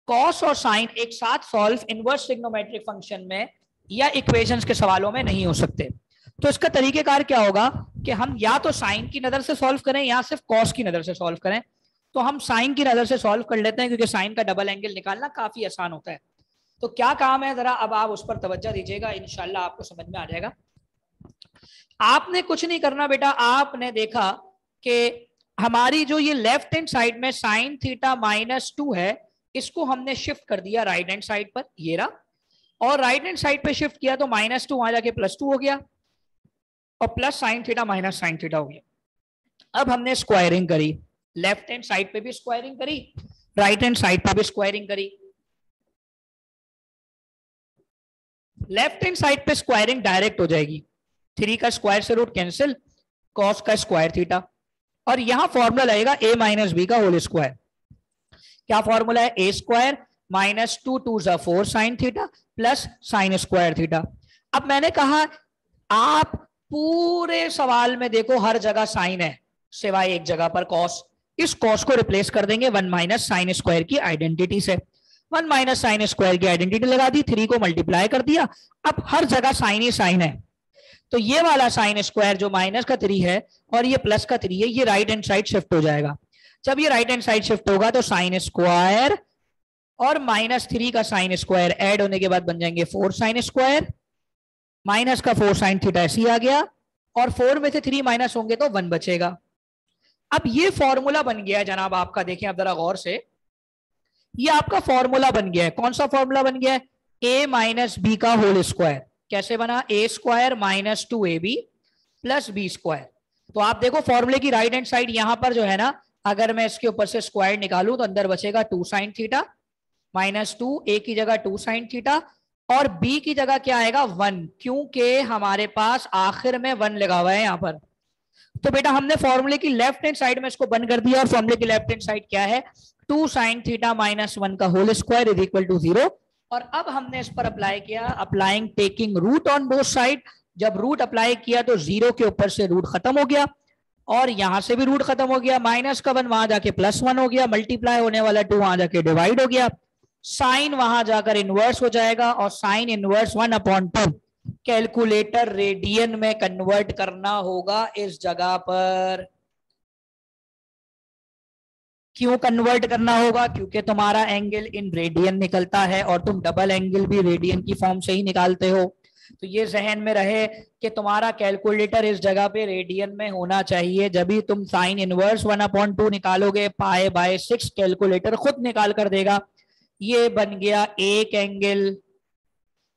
Cos और sign एक साथ सॉल्व इनवर्स ट्रिग्नोमेट्रिक फंक्शन में या इक्वेशंस के सवालों में नहीं हो सकते। तो इसका तरीकेकार क्या होगा कि हम या तो साइन की नजर से सॉल्व करें या सिर्फ कॉस की नजर से सॉल्व करें। तो हम साइन की नजर से सॉल्व कर लेते हैं क्योंकि साइन का डबल एंगल निकालना काफी आसान होता है। तो क्या काम है जरा अब आप उस पर तवज्जो दीजिएगा, इंशाल्लाह आपको समझ में आ जाएगा। आपने कुछ नहीं करना बेटा, आपने देखा कि हमारी जो ये लेफ्ट हैंड साइड में साइन थीटा -2 है, इसको हमने शिफ्ट कर दिया राइट हैंड साइड पर, ये रहा, और राइट हैंड साइड पे शिफ्ट किया तो -2 वहां जाके +2 हो गया और plus sine theta minus sine theta हो गया। अब हमने स्क्वायरिंग करी, लेफ्ट हैंड साइड पे भी स्क्वायरिंग करी, राइट हैंड साइड पे भी स्क्वायरिंग करी। लेफ्ट हैंड साइड पे स्क्वायरिंग डायरेक्ट हो जाएगी, 3 का स्क्वायर से रूट कैंसिल, कॉस का स्क्वायर थीटा, और यहां फॉर्मूला लगेगा a माइनस बी का होल स्क्वायर। क्या फॉर्मूला है? a square minus 2 2 4 sine theta plus sine square theta. अब मैंने कहा आप पूरे सवाल में देखो हर जगह साइन है सिवाय एक जगह पर कॉस। इस कॉस को रिप्लेस कर देंगे 1 माइनस साइन स्क्वायर की आइडेंटिटी से। 1 माइनस साइन स्क्वायर की आइडेंटिटी लगा दी, 3 को मल्टीप्लाई कर दिया, अब हर जगह साइन ही साइन है। तो ये वाला साइन स्क्वायर जो माइनस का 3 है और ये प्लस का 3 है, ये राइट हैंड साइड शिफ्ट हो जाएगा। जब ये राइट हैंड साइड शिफ्ट होगा तो साइन स्क्वायर और -3 का साइन स्क्वायर ऐड होने के बाद बन जाएंगे 4 साइन स्क्वायर, माइनस का 4 साइन थीटा ऐसे ही आ गया, और 4 में से 3 माइनस होंगे तो 1 बचेगा। अब ये फॉर्मूला बन गया जनाब आपका, देखें अब जरा गौर से, ये आपका फॉर्मूला बन गया है। कौन सा फॉर्मूला बन गया है? a माइनस बी का होल स्क्वायर। कैसे बना? a square minus 2ab plus B square. तो आप देखो फॉर्मूले की राइट हैंड साइड यहां पर जो है ना, अगर मैं इसके ऊपर से स्क्वायर निकालूं तो अंदर बचेगा 2 साइन थीटा -2, a की जगह 2 साइन थीटा और b की जगह क्या आएगा? 1, क्योंकि हमारे पास आखिर में 1 लगा हुआ है यहां पर। तो बेटा हमने फॉर्मूले की लेफ्ट हैंड साइड में इसको बंद कर दिया, और फॉर्मूले की लेफ्ट हैंड साइड क्या है? 2 साइन थीटा -1 का whole square is equal to 0। और अब हमने इस पर अप्लाई किया, applying taking root on both side. जब रूट अप्लाई किया तो 0 के ऊपर से रूट खत्म हो गया और यहां से भी रूट खत्म हो गया, माइनस का 1 वहां जाके +1 हो गया, मल्टीप्लाई होने वाला 2 वहां जाके डिवाइड हो गया, साइन वहां जाकर इनवर्स हो जाएगा और साइन इनवर्स 1/2 कैलकुलेटर रेडियन में कन्वर्ट करना होगा इस जगह पर। क्यों कन्वर्ट करना होगा? क्योंकि तुम्हारा एंगल इन रेडियन निकलता है और तुम डबल एंगल भी रेडियन की फॉर्म से ही निकालते हो। तो ये जहन में रहे कि तुम्हारा कैलकुलेटर इस जगह पे रेडियन में होना चाहिए, जब भी तुम साइन इनवर्स 1/2 निकालोगे, π/6 कैलकुलेटर खुद निकाल कर देगा। ये बन गया एक एंगल।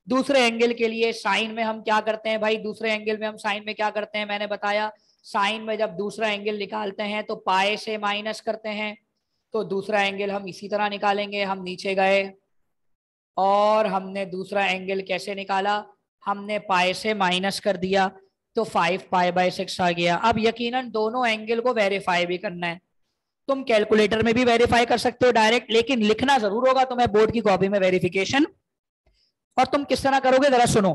दूसरे एंगल के लिए साइन में हम क्या करते हैं भाई? दूसरे एंगल में हम साइन में क्या करते हैं? मैंने बताया, साइन में जब दूसरा एंगल निकालते हैं तो पाए से माइनस करते हैं। तो दूसरा एंगल हम इसी तरह निकालेंगे। हम नीचे गए और हमने दूसरा एंगल कैसे निकाला? हमने पाए से माइनस कर दिया तो 5π/6 आ गया। अब यकीनन दोनों एंगल को वेरीफाई भी करना है। तुम कैलकुलेटर में भी वेरीफाई कर सकते हो डायरेक्ट, लेकिन लिखना जरूर होगा तुम्हें बोर्ड की कॉपी में वेरिफिकेशन। और तुम किस तरह करोगे जरा सुनो।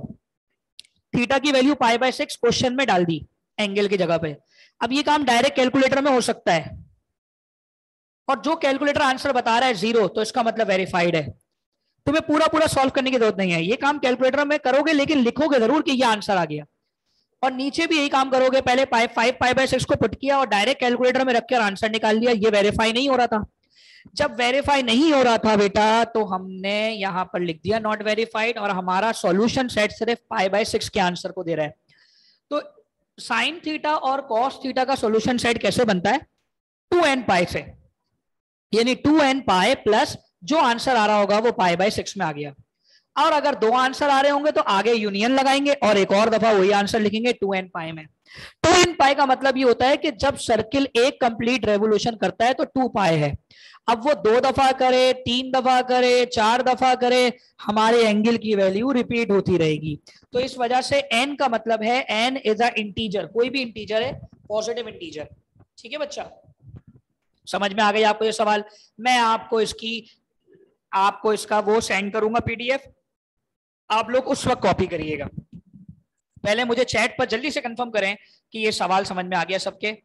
थीटा की वैल्यू π/6 क्वेश्चन में डाल दी एंगल की जगह पे। अब ये काम डायरेक्ट कैलकुलेटर में हो सकता है, और जो कैलकुलेटर आंसर बता रहा है 0 तो इसका मतलब वेरीफाइड है। तुम्हें पूरा पूरा सॉल्व करने की जरूरत नहीं है, ये काम कैलकुलेटर में करोगे लेकिन लिखोगे जरूर कि ये आंसर आ गया। और नीचे भी यही काम करोगे, पहले 5π/6 को पुट किया और डायरेक्ट कैलकुलेटर में रखकर आंसर निकाल लिया। ये वेरीफाई नहीं हो रहा था। जब वेरीफाई नहीं हो रहा था बेटा तो हमने यहां पर लिख दिया नॉट वेरीफाइड, और हमारा सॉल्यूशन सेट सिर्फ π/6 के आंसर को दे रहा है। तो साइन थीटा और कॉस थीटा का सॉल्यूशन सेट कैसे बनता है? 2n π से, यानी 2n π प्लस जो आंसर आ रहा होगा वो π/6 में आ गया। और अगर दो आंसर आ रहे होंगे तो आगे यूनियन लगाएंगे और एक और दफा वही आंसर लिखेंगे 2n π में। 2n π का मतलब ये होता है कि जब सर्किल एक कंप्लीट रेवोल्यूशन करता है तो 2π है। अब वो 2 दफा करे, 3 दफा करे, 4 दफा करे, हमारे एंगल की वैल्यू रिपीट होती रहेगी। तो इस वजह से n का मतलब है n इज अ इंटीजर, कोई भी इंटीजर है, पॉजिटिव इंटीजर। ठीक है बच्चा, समझ में आ गई आपको ये सवाल? मैं आपको इसका वो सेंड करूंगा PDF, आप लोग उस वक्त कॉपी करिएगा। पहले मुझे चैट पर जल्दी से कंफर्म करें कि ये सवाल समझ में आ गया सबके।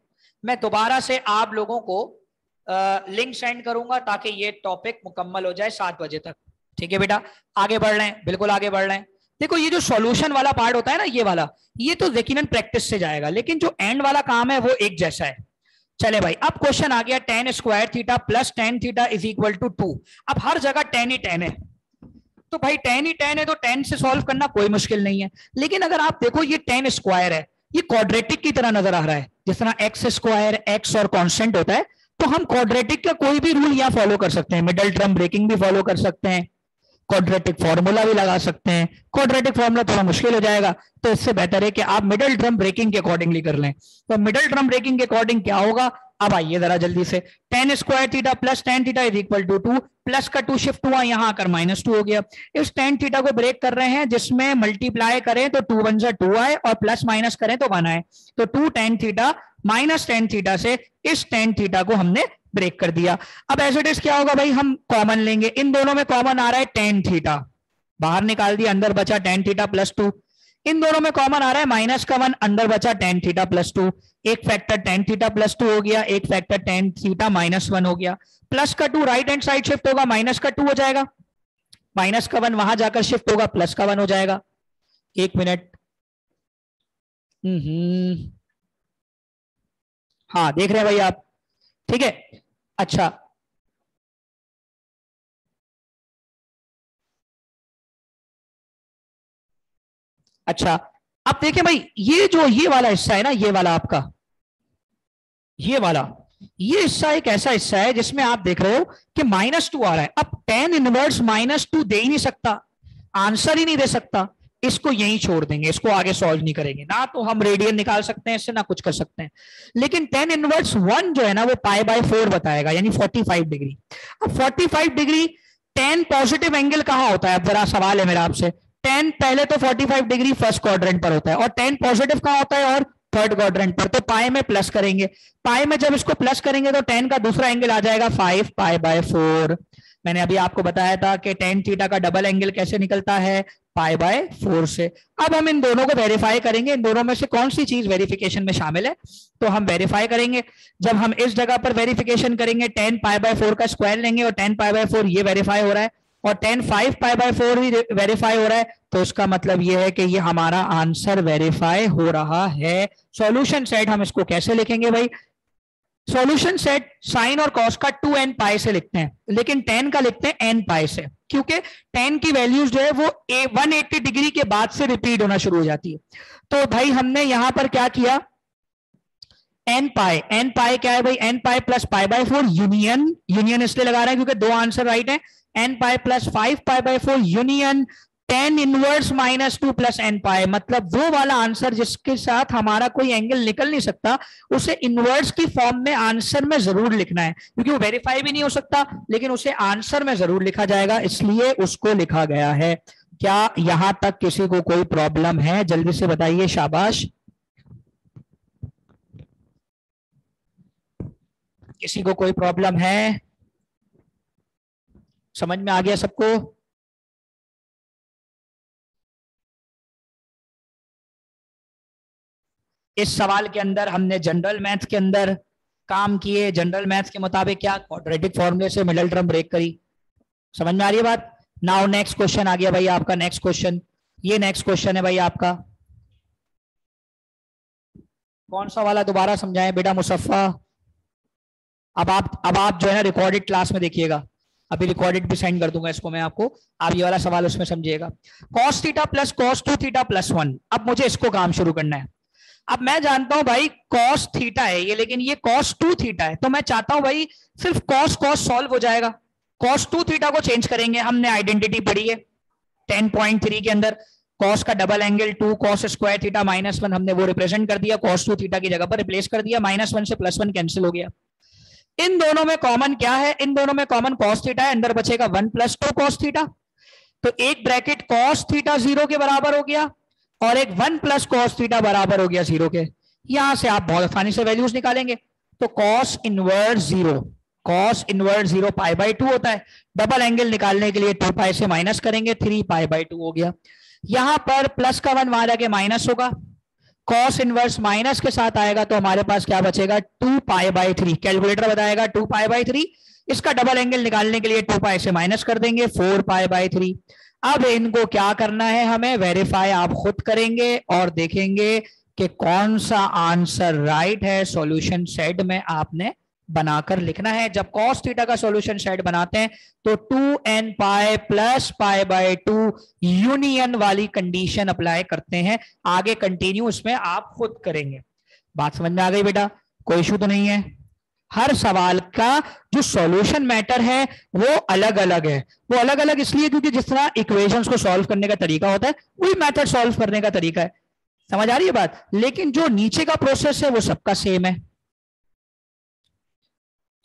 मैं दोबारा से आप लोगों को लिंक सेंड करूंगा ताकि ये टॉपिक मुकम्मल हो जाए 7 बजे तक। ठीक है बेटा, आगे बढ़ रहे हैं, बिल्कुल आगे बढ़ रहे हैं। देखो ये जो सॉल्यूशन वाला पार्ट होता है ना, ये वाला, ये तो यकीनन प्रैक्टिस से जाएगा, लेकिन जो एंड वाला काम है वो एक जैसा है। चले भाई, अब क्वेश्चन आ गया tan square theta plus tan theta is equal to 2। अब हर जगह tan ही tan है, तो भाई tan ही tan है तो tan से सॉल्व करना कोई मुश्किल नहीं है। लेकिन अगर आप देखो ये tan स्क्वायर है, ये क्वाड्रेटिक की तरह नजर आ रहा है, जिस तरह एक्स स्क्वायर एक्स और कांस्टेंट होता है, तो हम क्वाड्रेटिक का कोई भी रूल यहां फॉलो कर सकते हैं। मिडल टर्म ब्रेकिंग भी फॉलो कर सकते हैं, क्वाड्रेटिक फॉर्मूला भी लगा सकते हैं। क्वाड्रेटिक फॉर्मूला थोड़ा मुश्किल हो जाएगा, तो इससे बेहतर है कि आप मिडल टर्म ब्रेकिंग के अकॉर्डिंगली कर लें। तो मिडल टर्म ब्रेकिंग के अकॉर्डिंग क्या होगा, अब आइए जरा जल्दी से, tan square theta plus tan theta is equal to 2, plus का 2 शिफ्ट हुआ, यहां आकर -2 हो गया। इस tan थीटा को ब्रेक कर रहे हैं, जिसमें मल्टीप्लाई करें तो 2 1 जा 2 आए और प्लस माइनस करें तो 1 आए, तो 2 tan theta minus tan theta से इस tan थीटा को हमने ब्रेक कर दिया। अब एज इट इज क्या होगा भाई, हम कॉमन लेंगे, इन दोनों में कॉमन आ रहा है tan थीटा, बाहर निकाल दिया, अंदर बचा tan थीटा प्लस 2। इन दोनों में कॉमन आ रहा है माइनस का 1, अंदर बचा tan थीटा प्लस 2। एक फैक्टर tan थीटा प्लस 2 हो गया, एक फैक्टर tan थीटा -1 हो गया। प्लस का 2 राइट हैंड साइड शिफ्ट होगा, माइनस का 2 हो जाएगा, माइनस का 1 वहां जाकर शिफ्ट होगा, प्लस का 1 हो जाएगा। एक मिनट, हाँ देख रहे हैं भाई आप, ठीक है। अच्छा, अच्छा अब देखिए भाई, ये जो ये वाला हिस्सा है ना, ये वाला आपका, ये वाला, ये हिस्सा एक ऐसा हिस्सा है जिसमें आप देख रहे हो कि -2 आ रहा है। अब tan इनवर्स -2 दे ही नहीं सकता, आंसर ही नहीं दे सकता, इसको यहीं छोड़ देंगे, इसको आगे सॉल्व नहीं करेंगे ना, तो हम रेडियन निकाल सकते हैं इससे, ना कुछ कर सकते हैं। लेकिन tan इनवर्स 1 जो है ना, वो π/4 बताएगा, यानी 45 डिग्री। अब 45 डिग्री tan पॉजिटिव एंगल कहां होता है, अब जरा सवाल है मेरा आपसे, tan पहले तो 45 डिग्री फर्स्ट क्वाड्रेंट पर होता है, और tan पॉजिटिव कहां होता है, और थर्ड क्वाड्रेंट पर। तो पाई में प्लस करेंगे, पाई में जब इसको प्लस करेंगे तो tan का दूसरा एंगल आ जाएगा 5π/4। मैंने अभी आपको बताया था कि tan थीटा का डबल एंगल कैसे निकलता है, π/4 से। अब हम इन दोनों को वेरीफाई करेंगे, इन दोनों में से कौन सी चीज वेरिफिकेशन में शामिल है, तो हम वेरीफाई करेंगे। जब हम इस जगह पर वेरिफिकेशन करेंगे, tan π/4 का स्क्वायर लेंगे, और tan π/4 ये वेरीफाई हो रहा है, और tan 5π/4 भी वेरीफाई हो रहा है, तो इसका मतलब ये है कि ये हमारा आंसर वेरीफाई हो रहा है। सॉल्यूशन सेट हम इसको कैसे लिखेंगे भाई, सॉल्यूशन सेट साइन और कॉस का 2n पाई से लिखते हैं, लेकिन tan का लिखते हैं n पाई से, क्योंकि tan की वैल्यूज जो है वो 180 डिग्री के बाद से रिपीट होना शुरू हो जाती है। तो भाई हमने यहां पर क्या किया, n पाई क्या है भाई, n pi plus π/4 union, union इसलिए लगा रहे हैं क्योंकि दो आंसर राइट है, n pi plus 5π/4 union tan inverse -2 plus n pi, मतलब वो वाला आंसर जिसके साथ हमारा कोई एंगल निकल नहीं सकता, उसे इनवर्स की फॉर्म में आंसर में जरूर लिखना है, क्योंकि वो वेरीफाई भी नहीं हो सकता, लेकिन उसे आंसर में जरूर लिखा जाएगा, इसलिए उसको लिखा गया है। क्या यहां तक किसी को कोई प्रॉब्लम है, जल्दी से बताइए, शाबाश। किसी को कोई प्रॉब्लम है, समझ में आ गया सबको? इस सवाल के अंदर हमने जनरल मैथ के अंदर काम किए, जनरल मैथ के मुताबिक क्या, क्वाड्रेटिक फॉर्मूले से मिडल टर्म ब्रेक करी। समझ में आ रही है बात? नाउ नेक्स्ट क्वेश्चन आ गया भाई आपका, नेक्स्ट क्वेश्चन, ये नेक्स्ट क्वेश्चन है भाई आपका, कौन सा वाला दोबारा समझाएं बेटा मुसफ़ा। अब आप जो है ना रिकॉर्डेड क्लास में देखिएगा, अभी रिकॉर्डेड भी सेंड कर दूंगा इसको मैं आपको, आप ये वाला सवाल उसमें समझिएगा। cos theta plus cos 2 theta plus 1, अब मुझे इसको काम शुरू करना है। अब मैं जानता हूं भाई cos थीटा है ये, लेकिन ये cos 2 थीटा है, तो मैं चाहता हूं भाई सिर्फ cos सॉल्व हो जाएगा, cos 2 थीटा को चेंज करेंगे। हमने आइडेंटिटी पढ़ी है 10.3 के अंदर, cos का double angle 2 cos square theta -1, हमने वो रिप्रेजेंट कर दिया, cos 2 थीटा की जगह पर रिप्लेस कर दिया, -1 से +1 कैंसिल हो गया। इन दोनों में कॉमन क्या है, इन दोनों में कॉमन cos थीटा है, अंदर बचेगा 1 + 2 cos थीटा, तो एक ब्रैकेट cos थीटा 0 के बराबर हो गया, और एक 1 + cos थीटा बराबर हो गया 0 के। यहां से आप बहुत आसानी से वैल्यूज निकालेंगे, तो cos इनवर्स 0, cos इनवर्स 0 π/2 होता है, डबल एंगल निकालने के लिए 2 पाई से माइनस करेंगे, 3 π/2 हो गया। यहां पर प्लस का 1 वहां जाके माइनस होगा, कॉस इनवर्स माइनस के साथ आएगा तो हमारे पास क्या बचेगा 2π/3। कैलकुलेटर बताएगा 2π/3। इसका डबल एंगल निकालने के लिए 2π से माइनस कर देंगे 4π/3। अब इनको क्या करना है, हमें वेरीफाई आप खुद करेंगे और देखेंगे कि कौन सा आंसर राइट है। सॉल्यूशन सेट में आपने बनाकर लिखना है। जब कॉस थीटा का सॉल्यूशन सेट बनाते हैं तो 2nπ + π/2 यूनियन वाली कंडीशन अप्लाई करते हैं। आगे कंटिन्यू उसमें आप खुद करेंगे। बात समझ में आ गई बेटा? कोई इशू तो नहीं है? हर सवाल का जो सॉल्यूशन मैटर है वो अलग अलग है। वो अलग अलग इसलिए क्योंकि जिस तरह इक्वेशंस को सॉल्व करने का तरीका होता है वही मेथड सॉल्व करने का तरीका है। समझ आ रही है बात? लेकिन जो नीचे का प्रोसेस है वो सबका सेम है।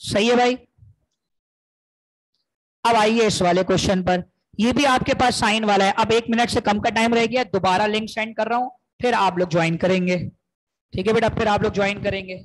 सही है भाई? अब आइए इस वाले क्वेश्चन पर। ये भी आपके पास साइन वाला है। अब 1 मिनट से कम का टाइम रह गया, दोबारा लिंक सेंड कर रहा हूं, फिर आप लोग ज्वाइन करेंगे। ठीक है बेटा, फिर आप लोग ज्वाइन करेंगे।